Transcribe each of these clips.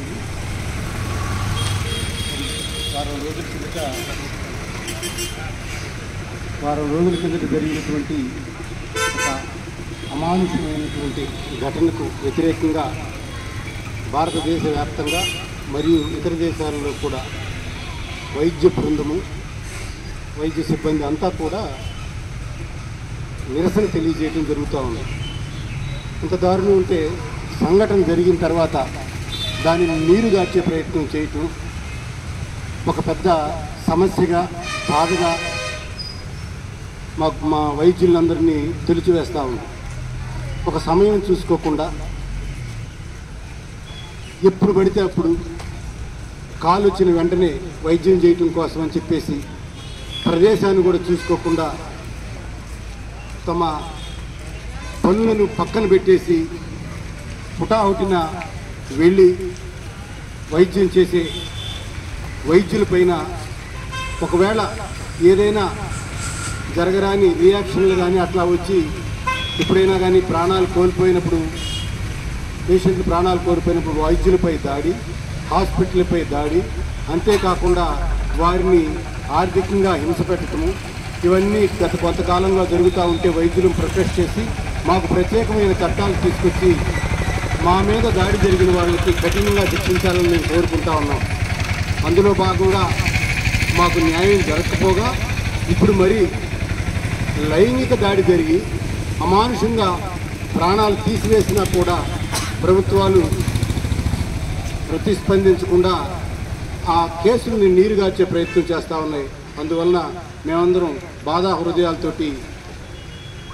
జరిగింది. వారం రోజుల కిందట జరిగినటువంటి ఒక అమానుషమైనటువంటి ఘటనకు వ్యతిరేకంగా భారతదేశ వ్యాప్తంగా మరియు ఇతర దేశాలలో కూడా వైద్య బృందము, వైద్య సిబ్బంది అంతా కూడా నిరసన తెలియజేయడం జరుగుతూ ఉంది. ఇంత దారుణం ఉంటే సంఘటన జరిగిన తర్వాత దానిని నీరుగార్చే ప్రయత్నం చేయటం ఒక పెద్ద సమస్యగా, బాధగా మా వైద్యులందరినీ తెలిసివేస్తూ ఉంది. ఒక సమయం చూసుకోకుండా ఎప్పుడు పడితే అప్పుడు కాలు వచ్చిన వెంటనే వైద్యం చేయటం కోసం అని చెప్పేసి ప్రదేశాన్ని కూడా చూసుకోకుండా తమ పనులను పక్కన పెట్టేసి హుటాహుటిన వెళ్ళి వైద్యం చేసే వైద్యులపైన ఒకవేళ ఏదైనా జరగరాని రియాక్షన్లు కానీ అట్లా వచ్చి ఎప్పుడైనా కానీ ప్రాణాలు కోల్పోయినప్పుడు, పేషెంట్లు ప్రాణాలు కోల్పోయినప్పుడు వైద్యులపై దాడి, హాస్పిటల్పై దాడి, అంతేకాకుండా వారిని ఆర్థికంగా హింస పెట్టడము, ఇవన్నీ గత కొంతకాలంగా జరుగుతూ ఉంటే వైద్యులు ప్రొటెస్ట్ చేసి మాకు ప్రత్యేకమైన చట్టాలు తీసుకొచ్చి మా మీద దాడి జరిగిన వాళ్ళకి కఠినంగా శిక్షించాలని మేము కోరుకుంటా ఉన్నాం. అందులో భాగంగా మాకు న్యాయం జరగకపోగా ఇప్పుడు మరి లైంగిక దాడి జరిగి అమానుషంగా ప్రాణాలు తీసివేసినా కూడా ప్రభుత్వాలు ప్రతిస్పందించకుండా ఆ కేసుల్ని నీరుగార్చే ప్రయత్నం చేస్తూ ఉన్నాయి. అందువలన మేమందరం బాధా హృదయాలతోటి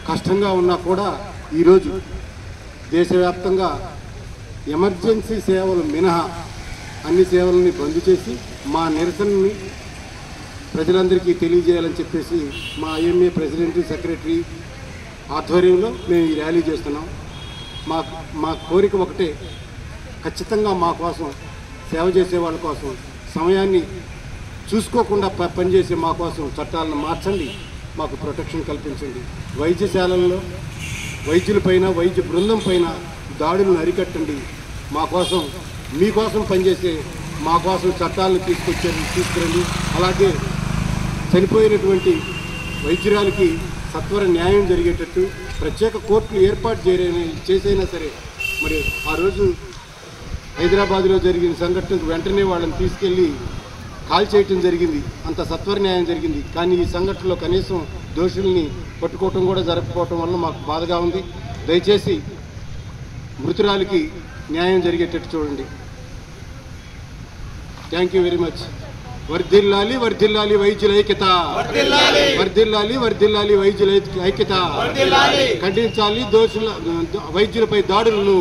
కష్టంగా ఉన్నా కూడా ఈరోజు దేశవ్యాప్తంగా ఎమర్జెన్సీ సేవలు మినహా అన్ని సేవలని బంద్ చేసి మా నిరసనని ప్రజలందరికీ తెలియజేయాలని చెప్పేసి మా ఐఎంఏ ప్రెసిడెంట్, సెక్రటరీ ఆధ్వర్యంలో మేము ఈ ర్యాలీ చేస్తున్నాం. మా కోరిక ఒకటే, ఖచ్చితంగా మా కోసం సేవ చేసే వాళ్ళ కోసం సమయాన్ని చూసుకోకుండా పనిచేసే మా కోసం చట్టాలను మార్చండి, మాకు ప్రొటెక్షన్ కల్పించండి. వైద్యశాలల్లో వైద్యులపైన, వైద్య బృందం పైన దాడులను అరికట్టండి. మా కోసం, మీకోసం పనిచేసే మా కోసం చట్టాలను తీసుకురండి. అలాగే చనిపోయినటువంటి వైద్యురాలకి సత్వర న్యాయం జరిగేటట్టు ప్రత్యేక కోర్టులు ఏర్పాటు చేసైనా సరే, మరి ఆ రోజు హైదరాబాద్లో జరిగిన సంఘటనకు వెంటనే వాళ్ళని తీసుకెళ్ళి కాల్ చేయటం జరిగింది, అంత సత్వర న్యాయం జరిగింది. కానీ ఈ సంఘటనలో కనీసం దోషుల్ని పట్టుకోవటం కూడా జరగకపోవటం వల్ల మాకు బాధగా ఉంది. దయచేసి మృతురాలికి న్యాయం జరిగేటట్టు చూడండి. Thank you very much. వర్ధిల్లాలి, వర్ధిల్లాలి వైద్యుల ఐక్యత, వర్ధిల్లాలి, వర్ధిల్లాలి వైద్యుల ఐక్యత. ఖండించాలి వైద్యులపై దాడులను.